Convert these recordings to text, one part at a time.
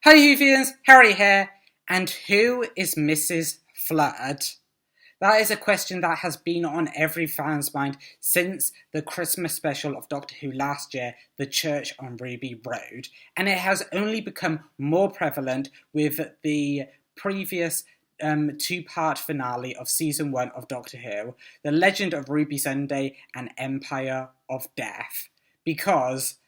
Hi Whovians, Harry here, and who is Mrs. Flood? That is a question that has been on every fan's mind since the Christmas special of Doctor Who last year, The Church on Ruby Road, and it has only become more prevalent with the previous two-part finale of Season 1 of Doctor Who, The Legend of Ruby Sunday and Empire of Death, because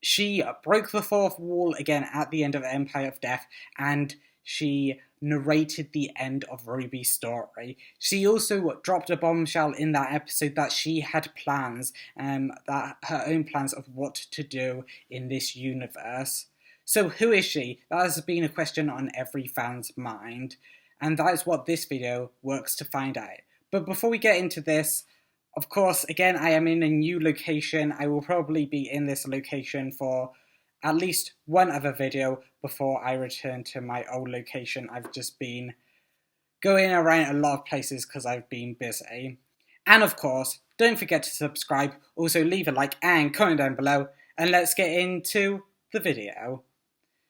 she broke the fourth wall again at the end of Empire of Death, and she narrated the end of Ruby's story. She also dropped a bombshell in that episode that she had plans, that her own plans of what to do in this universe. So who is she? That has been a question on every fan's mind, and that is what this video works to find out. But before we get into this, of course, again, I am in a new location. I will probably be in this location for at least one other video before I return to my old location. I've just been going around a lot of places because I've been busy. And of course, don't forget to subscribe. Also, leave a like and comment down below. And let's get into the video.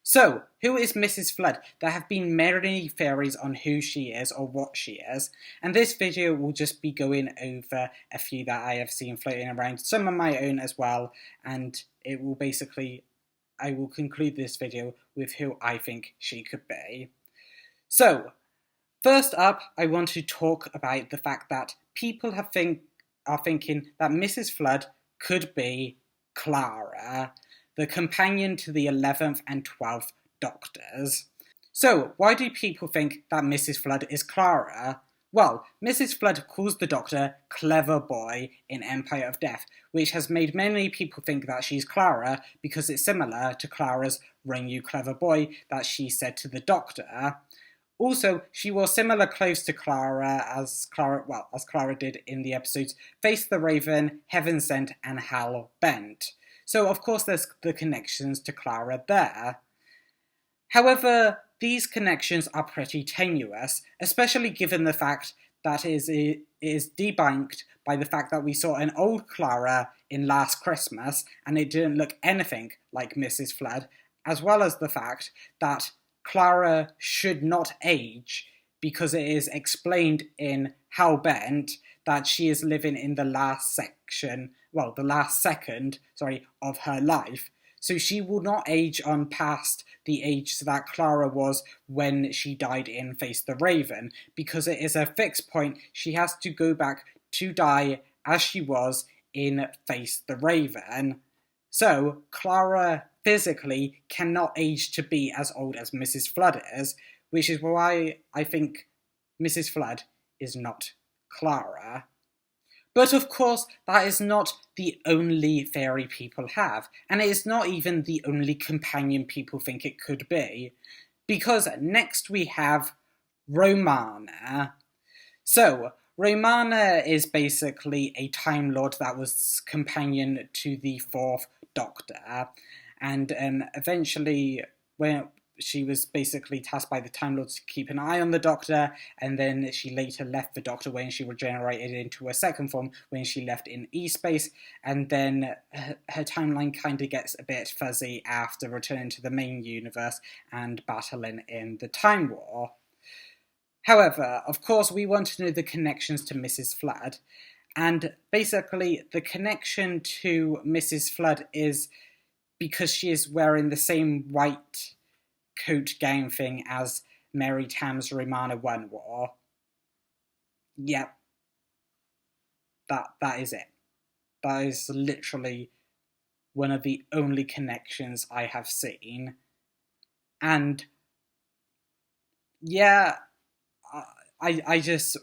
So, who is Mrs. Flood? There have been many theories on who she is or what she is, and this video will just be going over a few that I have seen floating around, some of my own as well, and it will basically, I will conclude this video with who I think she could be. So, first up, I want to talk about the fact that people are thinking that Mrs. Flood could be Clara, the companion to the 11th and 12th Doctors. So, why do people think that Mrs. Flood is Clara? Well, Mrs. Flood calls the Doctor Clever Boy in Empire of Death, which has made many people think that she's Clara because it's similar to Clara's "Ring you clever boy" that she said to the Doctor. Also, she wore similar clothes to Clara as Clara did in the episodes Face the Raven, Heaven Sent, and Hal Bent. So, of course, there's the connections to Clara there. However, these connections are pretty tenuous, especially given the fact that it is debunked by the fact that we saw an old Clara in Last Christmas, and it didn't look anything like Mrs. Flood, as well as the fact that Clara should not age, because it is explained in Hal Bent that she is living in the last second of her life. So she will not age on past the age that Clara was when she died in Face the Raven, because it is a fixed point. She has to go back to die as she was in Face the Raven. So Clara physically cannot age to be as old as Mrs. Flood is, which is why I think Mrs. Flood is not Clara. But of course, that is not the only theory people have, and it is not even the only companion people think it could be, because next we have Romana. So, Romana is basically a Time Lord that was companion to the 4th Doctor, and eventually, when she was basically tasked by the Time Lords to keep an eye on the Doctor, and then she later left the Doctor when she regenerated into a second form when she left in E-Space, and then her timeline kind of gets a bit fuzzy after returning to the main universe and battling in the Time War. However, of course, we want to know the connections to Mrs. Flood, and basically the connection to Mrs. Flood is because she is wearing the same white coat gown thing as Mary Tam's Romana 1 wore. Yep. That is it. That is literally one of the only connections I have seen. And yeah, I just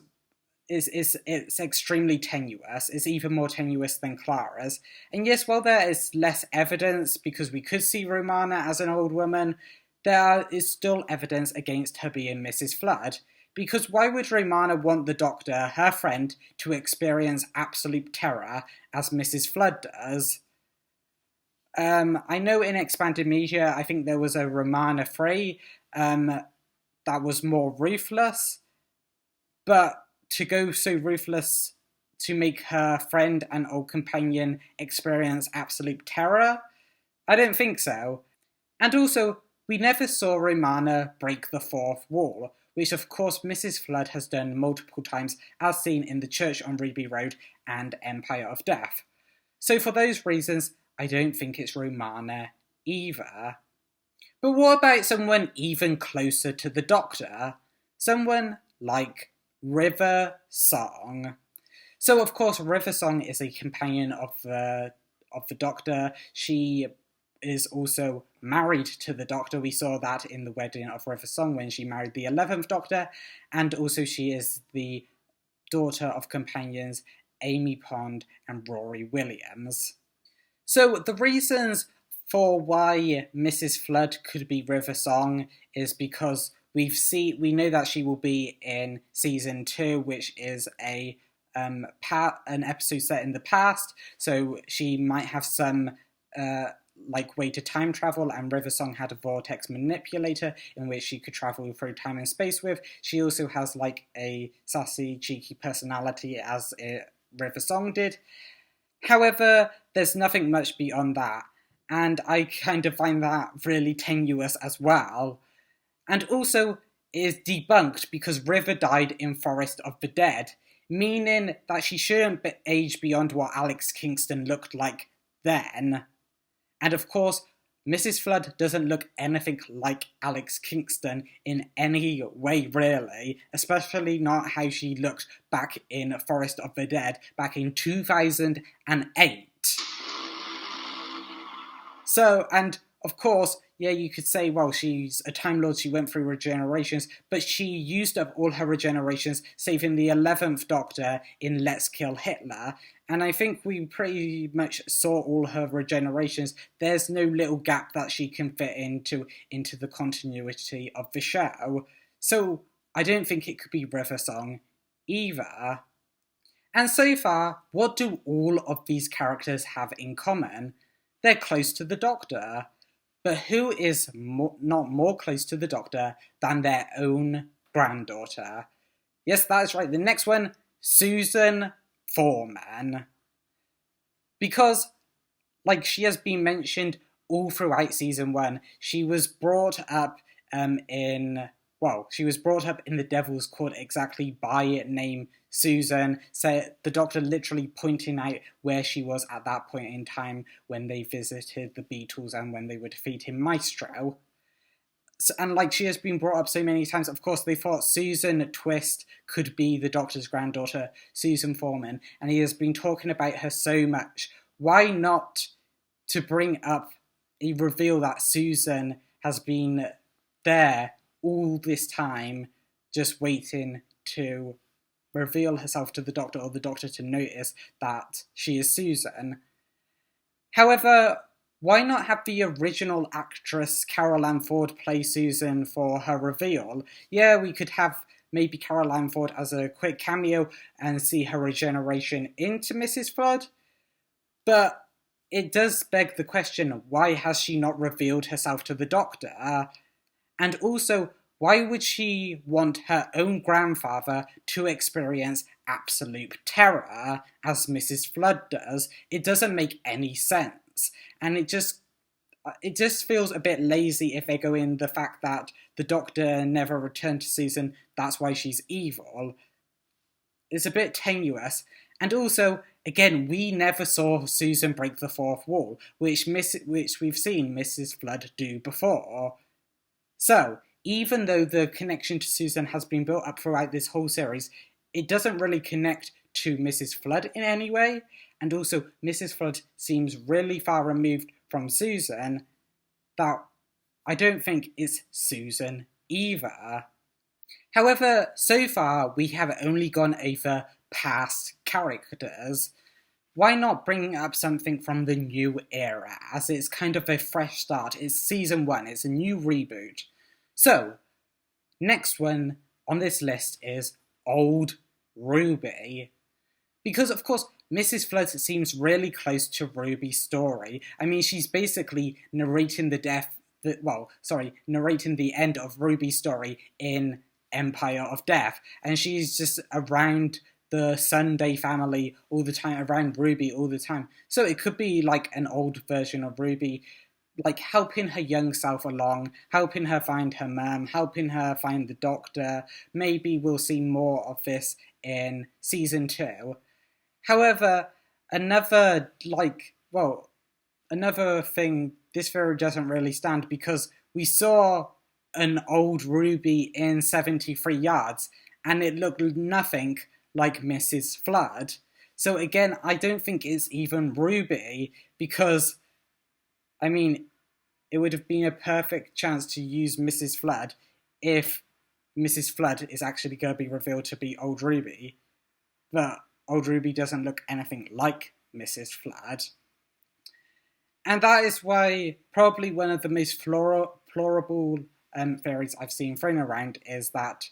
it's extremely tenuous. It's even more tenuous than Clara's. And yes, while there is less evidence because we could see Romana as an old woman, there is still evidence against her being Mrs. Flood, because why would Romana want the Doctor, her friend, to experience absolute terror as Mrs. Flood does? I know in Expanded Media, I think there was a Romana Frey that was more ruthless, but to go so ruthless to make her friend and old companion experience absolute terror? I don't think so. And also, We never saw Romana break the fourth wall, which of course Mrs. Flood has done multiple times as seen in the church on Ruby Road and Empire of Death. So for those reasons, I don't think it's Romana either. But what about someone even closer to the Doctor? Someone like River Song. So of course River Song is a companion of the Doctor. She is also married to the Doctor. We saw that in the wedding of River Song when she married the 11th Doctor, and also she is the daughter of companions Amy Pond and Rory Williams. So the reasons for why Mrs. Flood could be River Song is because we know that she will be in season 2, which is an episode set in the past, so she might have some way to time travel, and River Song had a vortex manipulator in which she could travel through time and space with. She also has a sassy, cheeky personality as River Song did. However, there's nothing much beyond that, and I kind of find that really tenuous as well. And also, it is debunked because River died in Forest of the Dead, meaning that she shouldn't age beyond what Alex Kingston looked like then. And of course, Mrs. Flood doesn't look anything like Alex Kingston in any way, really, especially not how she looked back in Forest of the Dead back in 2008. So, and of course, yeah, you could say, well, she's a Time Lord, she went through regenerations, but she used up all her regenerations, saving the 11th Doctor in Let's Kill Hitler, and I think we pretty much saw all her regenerations. There's no little gap that she can fit into the continuity of the show, so I don't think it could be River Song either. And so far, what do all of these characters have in common? They're close to the Doctor. But who is not more close to the Doctor than their own granddaughter? Yes, that is right. The next one, Susan Foreman. Because, she has been mentioned all throughout season 1, she was brought up she was brought up in the Devil's Court exactly by name Susan, so the Doctor literally pointing out where she was at that point in time when they visited the Beatles and when they were defeating Maestro. So, and she has been brought up so many times, of course they thought Susan Twist could be the Doctor's granddaughter, Susan Foreman, and he has been talking about her so much. Why not to bring up a reveal that Susan has been there all this time, just waiting to reveal herself to the Doctor, or the Doctor to notice that she is Susan. However, why not have the original actress Carol Ann Ford play Susan for her reveal? Yeah, we could have maybe Carol Ann Ford as a quick cameo and see her regeneration into Mrs. Flood, but it does beg the question, why has she not revealed herself to the Doctor? And also, why would she want her own grandfather to experience absolute terror, as Mrs. Flood does? It doesn't make any sense. And it just feels a bit lazy if they go in the fact that the Doctor never returned to Susan, that's why she's evil. It's a bit tenuous. And also, again, we never saw Susan break the fourth wall, which we've seen Mrs. Flood do before. So, even though the connection to Susan has been built up throughout this whole series, it doesn't really connect to Mrs. Flood in any way, and also Mrs. Flood seems really far removed from Susan that I don't think it's Susan either. However, so far we have only gone over past characters. Why not bring up something from the new era, as it's kind of a fresh start? It's season 1, it's a new reboot. So, next one on this list is Old Ruby. Because, of course, Mrs. Flood seems really close to Ruby's story. I mean, she's basically narrating narrating the end of Ruby's story in Empire of Death. And she's just around the Sunday family all the time, around Ruby all the time. So it could be like an old version of Ruby, like helping her young self along, helping her find her mum, helping her find the doctor. Maybe we'll see more of this in season 2. However, another thing, this theory doesn't really stand because we saw an old Ruby in 73 yards and it looked nothing like Mrs. Flood. So again, I don't think it's even Ruby because, I mean, it would have been a perfect chance to use Mrs. Flood if Mrs. Flood is actually going to be revealed to be old Ruby. But old Ruby doesn't look anything like Mrs. Flood. And that is why probably one of the most plausible theories I've seen thrown around is that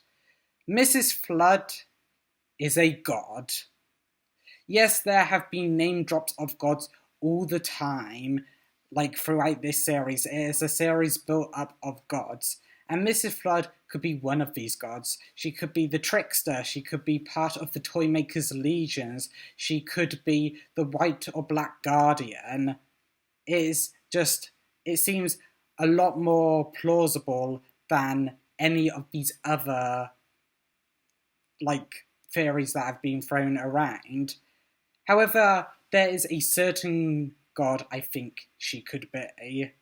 Mrs. Flood is a god. Yes, there have been name drops of gods all the time, like throughout this series. It is a series built up of gods. And Mrs. Flood could be one of these gods. She could be the trickster. She could be part of the Toymaker's legions. She could be the white or black guardian. It seems a lot more plausible than any of these other, like, theories that have been thrown around. However, there is a certain god I think she could be.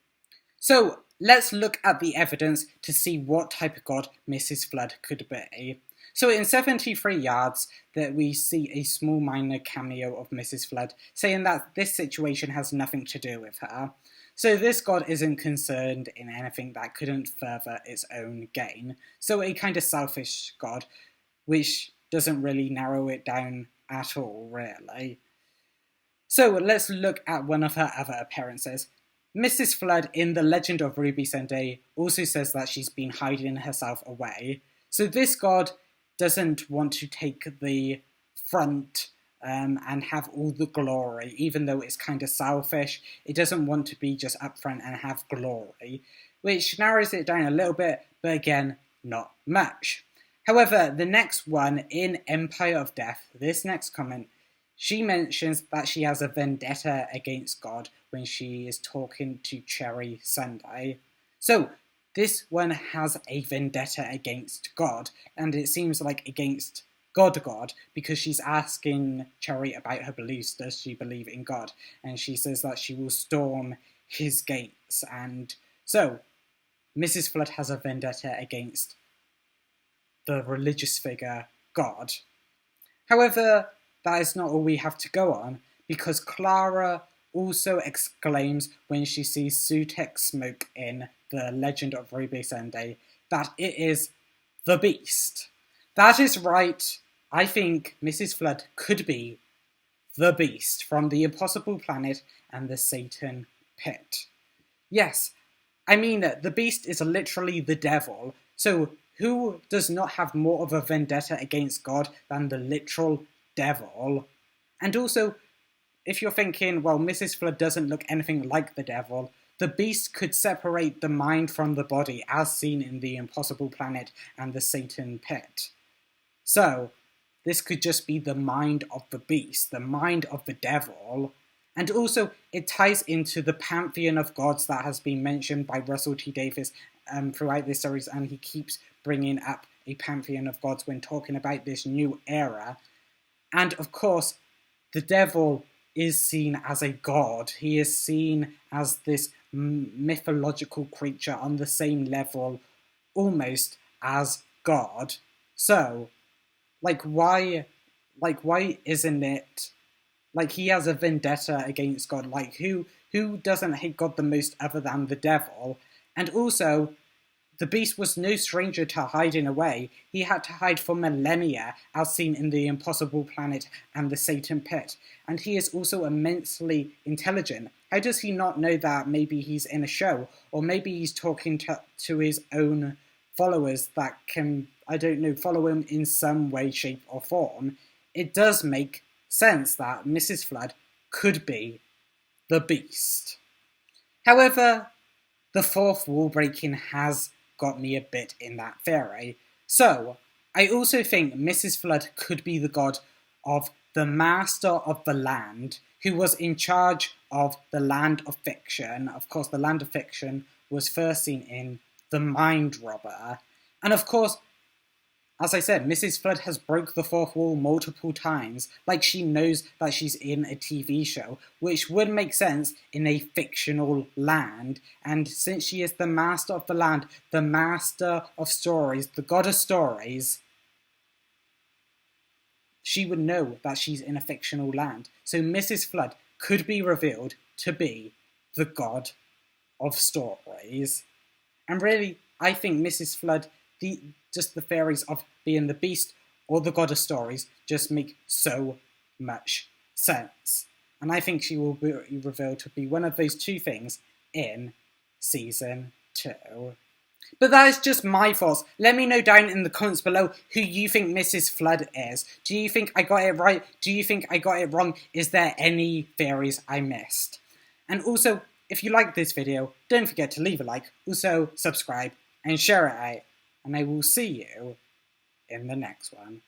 So, let's look at the evidence to see what type of god Mrs. Flood could be. So in 73 yards, that we see a small minor cameo of Mrs. Flood, saying that this situation has nothing to do with her. So this god isn't concerned in anything that couldn't further its own gain. So a kind of selfish god, which doesn't really narrow it down at all, really. So let's look at one of her other appearances. Mrs. Flood in The Legend of Ruby Sunday also says that she's been hiding herself away. So this god doesn't want to take the front and have all the glory, even though it's kind of selfish. It doesn't want to be just up front and have glory, which narrows it down a little bit, but again, not much. However, the next one in Empire of Death, this next comment, she mentions that she has a vendetta against God when she is talking to Cherry Sunday. So, this one has a vendetta against God, and it seems like against God, because she's asking Cherry about her beliefs. Does she believe in God? And she says that she will storm his gates. And so, Mrs. Flood has a vendetta against the religious figure God. However, that is not all we have to go on, because Clara also exclaims when she sees Sutek's smoke in The Legend of Ruby Sunday that it is the Beast. That is right. I think Mrs. Flood could be the Beast from the Impossible Planet and the Satan Pit. Yes, I mean, the Beast is literally the devil, so who does not have more of a vendetta against God than the literal devil? And also, if you're thinking, well, Mrs. Flood doesn't look anything like the devil, the Beast could separate the mind from the body, as seen in the Impossible Planet and the Satan Pit. So, this could just be the mind of the Beast, the mind of the devil. And also, it ties into the pantheon of gods that has been mentioned by Russell T Davies throughout this series, and he keeps bringing up a pantheon of gods when talking about this new era. And of course, the devil is seen as a god. He is seen as this mythological creature on the same level, almost, as God. So, why isn't it, he has a vendetta against God? Who doesn't hate God the most other than the devil? And also, the Beast was no stranger to hiding away. He had to hide for millennia, as seen in the Impossible Planet and the Satan Pit. And he is also immensely intelligent. How does he not know that maybe he's in a show? Or maybe he's talking to his own followers that can, follow him in some way, shape, or form? It does make sense that Mrs. Flood could be the Beast. However, the fourth wall breaking has got me a bit in that theory. So, I also think Mrs. Flood could be the god of the master of the land, who was in charge of the Land of Fiction. Of course, the Land of Fiction was first seen in The Mind Robber. And of course, as I said, Mrs. Flood has broke the fourth wall multiple times, like she knows that she's in a TV show, which would make sense in a fictional land. And since she is the master of the land, the master of stories, the god of stories, she would know that she's in a fictional land. So Mrs. Flood could be revealed to be the god of stories. And really, I think Mrs. Flood, just the fairies of being the beast or the god of stories, just make so much sense. And I think she will be revealed to be one of those two things in season 2. But that is just my thoughts. Let me know down in the comments below who you think Mrs. Flood is. Do you think I got it right? Do you think I got it wrong? Is there any theories I missed? And also, if you like this video, don't forget to leave a like, also subscribe and share it out. And I will see you in the next one.